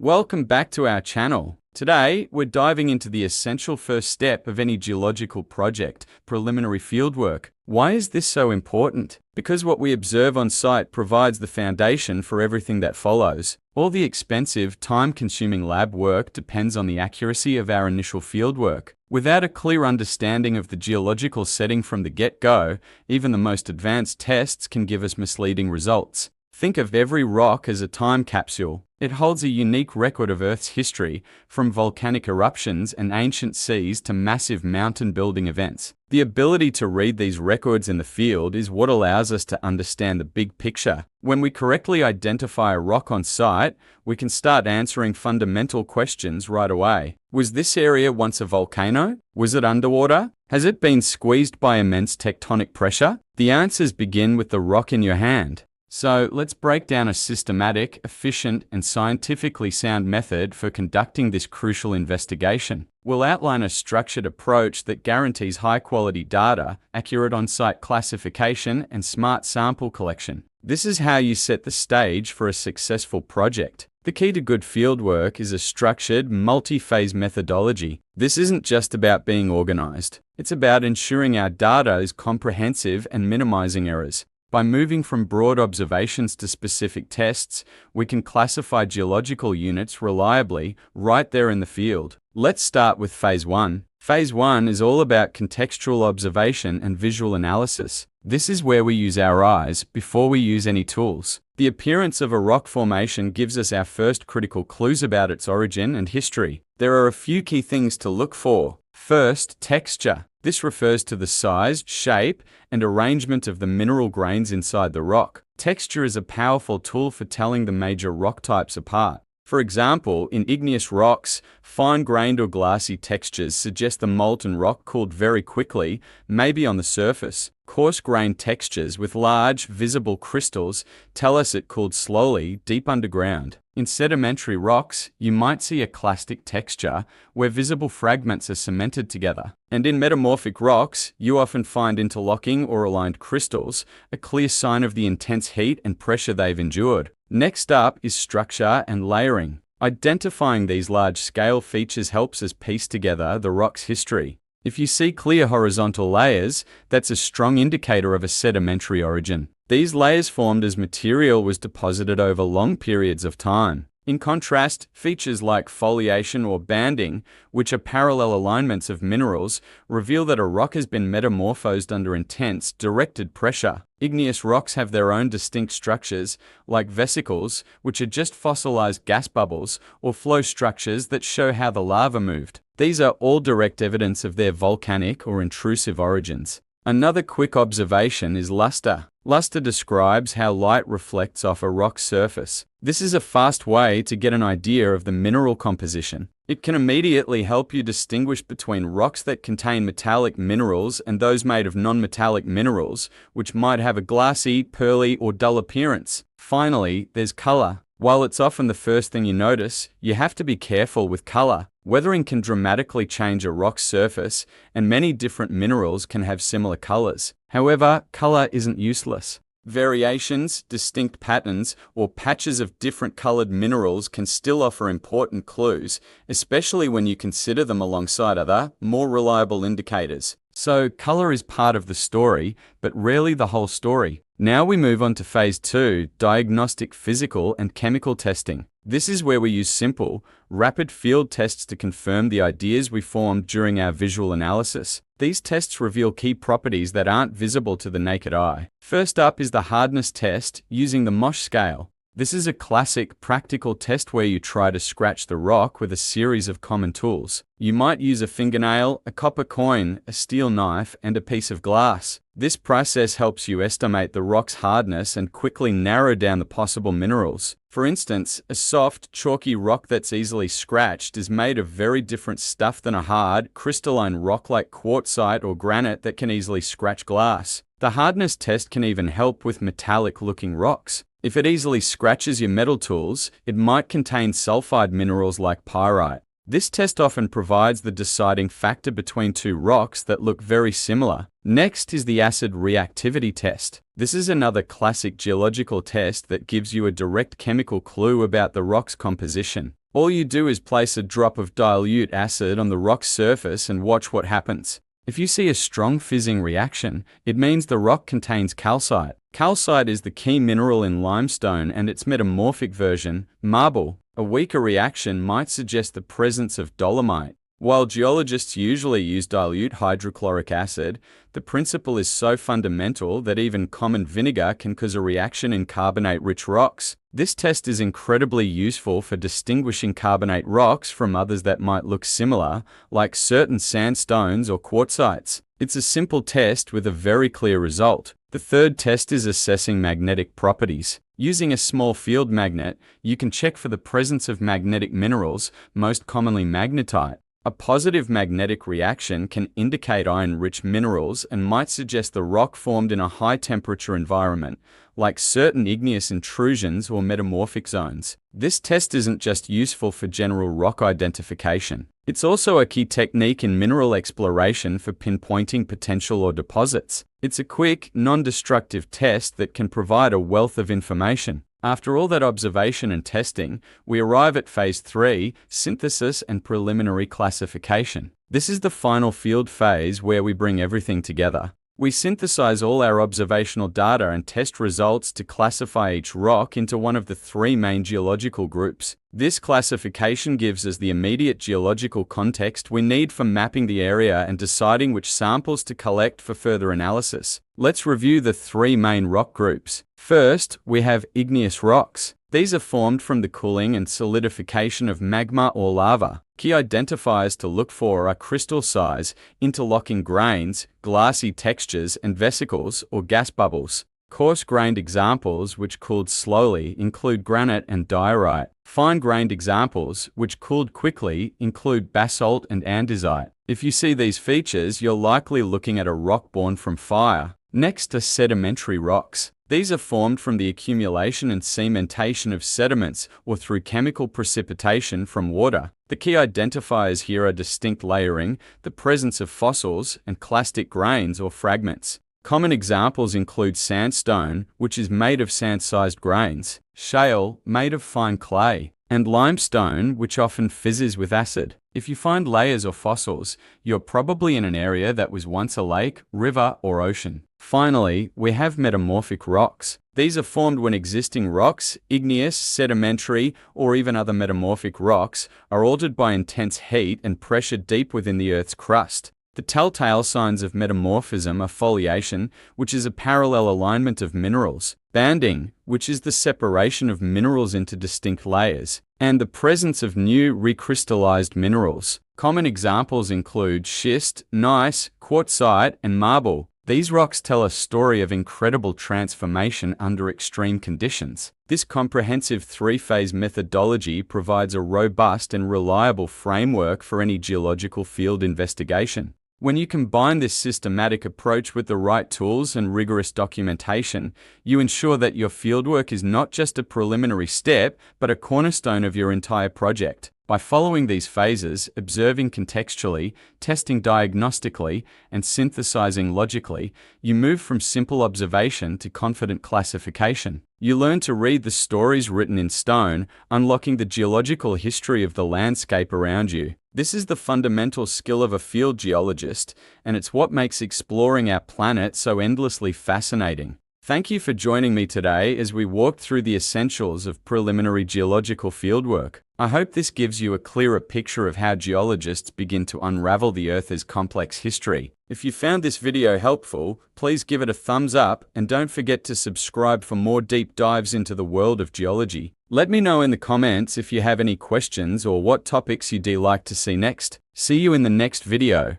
Welcome back to our channel. Today, we're diving into the essential first step of any geological project, preliminary fieldwork. Why is this so important? Because what we observe on site provides the foundation for everything that follows. All the expensive, time-consuming lab work depends on the accuracy of our initial fieldwork. Without a clear understanding of the geological setting from the get-go, even the most advanced tests can give us misleading results. Think of every rock as a time capsule. It holds a unique record of Earth's history, from volcanic eruptions and ancient seas to massive mountain-building events. The ability to read these records in the field is what allows us to understand the big picture. When we correctly identify a rock on site, we can start answering fundamental questions right away. Was this area once a volcano? Was it underwater? Has it been squeezed by immense tectonic pressure? The answers begin with the rock in your hand. So let's break down a systematic, efficient, and scientifically sound method for conducting this crucial investigation. We'll outline a structured approach that guarantees high-quality data, accurate on-site classification, and smart sample collection. This is how you set the stage for a successful project. The key to good fieldwork is a structured, multi-phase methodology. This isn't just about being organized. It's about ensuring our data is comprehensive and minimizing errors. By moving from broad observations to specific tests, we can classify geological units reliably right there in the field. Let's start with Phase 1. Phase 1 is all about contextual observation and visual analysis. This is where we use our eyes before we use any tools. The appearance of a rock formation gives us our first critical clues about its origin and history. There are a few key things to look for. First, texture. This refers to the size, shape, and arrangement of the mineral grains inside the rock. Texture is a powerful tool for telling the major rock types apart. For example, in igneous rocks, fine-grained or glassy textures suggest the molten rock cooled very quickly, maybe on the surface. Coarse-grained textures with large, visible crystals tell us it cooled slowly, deep underground. In sedimentary rocks, you might see a clastic texture, where visible fragments are cemented together. And in metamorphic rocks, you often find interlocking or aligned crystals, a clear sign of the intense heat and pressure they've endured. Next up is structure and layering. Identifying these large-scale features helps us piece together the rock's history. If you see clear horizontal layers, that's a strong indicator of a sedimentary origin. These layers formed as material was deposited over long periods of time. In contrast, features like foliation or banding, which are parallel alignments of minerals, reveal that a rock has been metamorphosed under intense, directed pressure. Igneous rocks have their own distinct structures, like vesicles, which are just fossilized gas bubbles, or flow structures that show how the lava moved. These are all direct evidence of their volcanic or intrusive origins. Another quick observation is luster. Luster describes how light reflects off a rock's surface. This is a fast way to get an idea of the mineral composition. It can immediately help you distinguish between rocks that contain metallic minerals and those made of non-metallic minerals, which might have a glassy, pearly, or dull appearance. Finally, there's color. While it's often the first thing you notice, you have to be careful with color. Weathering can dramatically change a rock's surface, and many different minerals can have similar colors. However, color isn't useless. Variations, distinct patterns, or patches of different colored minerals can still offer important clues, especially when you consider them alongside other, more reliable indicators. So, color is part of the story, but rarely the whole story. Now we move on to Phase 2, diagnostic physical and chemical testing. This is where we use simple, rapid field tests to confirm the ideas we formed during our visual analysis. These tests reveal key properties that aren't visible to the naked eye. First up is the hardness test using the Mosh scale. This is a classic, practical test where you try to scratch the rock with a series of common tools. You might use a fingernail, a copper coin, a steel knife, and a piece of glass. This process helps you estimate the rock's hardness and quickly narrow down the possible minerals. For instance, a soft, chalky rock that's easily scratched is made of very different stuff than a hard, crystalline rock like quartzite or granite that can easily scratch glass. The hardness test can even help with metallic-looking rocks. If it easily scratches your metal tools, it might contain sulfide minerals like pyrite. This test often provides the deciding factor between two rocks that look very similar. Next is the acid reactivity test. This is another classic geological test that gives you a direct chemical clue about the rock's composition. All you do is place a drop of dilute acid on the rock's surface and watch what happens. If you see a strong fizzing reaction, it means the rock contains calcite. Calcite is the key mineral in limestone and its metamorphic version, marble. A weaker reaction might suggest the presence of dolomite. While geologists usually use dilute hydrochloric acid, the principle is so fundamental that even common vinegar can cause a reaction in carbonate-rich rocks. This test is incredibly useful for distinguishing carbonate rocks from others that might look similar, like certain sandstones or quartzites. It's a simple test with a very clear result. The third test is assessing magnetic properties. Using a small field magnet, you can check for the presence of magnetic minerals, most commonly magnetite. A positive magnetic reaction can indicate iron-rich minerals and might suggest the rock formed in a high-temperature environment, like certain igneous intrusions or metamorphic zones. This test isn't just useful for general rock identification. It's also a key technique in mineral exploration for pinpointing potential or deposits. It's a quick, non-destructive test that can provide a wealth of information. After all that observation and testing, we arrive at phase 3, synthesis and preliminary classification. This is the final field phase where we bring everything together. We synthesize all our observational data and test results to classify each rock into one of the 3 main geological groups. This classification gives us the immediate geological context we need for mapping the area and deciding which samples to collect for further analysis. Let's review the 3 main rock groups. First, we have igneous rocks. These are formed from the cooling and solidification of magma or lava. Key identifiers to look for are crystal size, interlocking grains, glassy textures, and vesicles or gas bubbles. Coarse-grained examples which cooled slowly include granite and diorite. Fine-grained examples which cooled quickly include basalt and andesite. If you see these features, you're likely looking at a rock born from fire. Next are sedimentary rocks. These are formed from the accumulation and cementation of sediments or through chemical precipitation from water. The key identifiers here are distinct layering, the presence of fossils, and clastic grains or fragments. Common examples include sandstone, which is made of sand-sized grains, shale, made of fine clay, and limestone, which often fizzes with acid. If you find layers or fossils, you're probably in an area that was once a lake, river, or ocean. Finally, we have metamorphic rocks. These are formed when existing rocks, igneous, sedimentary, or even other metamorphic rocks, are altered by intense heat and pressure deep within the Earth's crust. The telltale signs of metamorphism are foliation, which is a parallel alignment of minerals, banding, which is the separation of minerals into distinct layers, and the presence of new recrystallized minerals. Common examples include schist, gneiss, quartzite, and marble. These rocks tell a story of incredible transformation under extreme conditions. This comprehensive 3-phase methodology provides a robust and reliable framework for any geological field investigation. When you combine this systematic approach with the right tools and rigorous documentation, you ensure that your fieldwork is not just a preliminary step, but a cornerstone of your entire project. By following these phases, observing contextually, testing diagnostically, and synthesizing logically, you move from simple observation to confident classification. You learn to read the stories written in stone, unlocking the geological history of the landscape around you. This is the fundamental skill of a field geologist, and it's what makes exploring our planet so endlessly fascinating. Thank you for joining me today as we walked through the essentials of preliminary geological fieldwork. I hope this gives you a clearer picture of how geologists begin to unravel the Earth's complex history. If you found this video helpful, please give it a thumbs up and don't forget to subscribe for more deep dives into the world of geology. Let me know in the comments if you have any questions or what topics you'd like to see next. See you in the next video.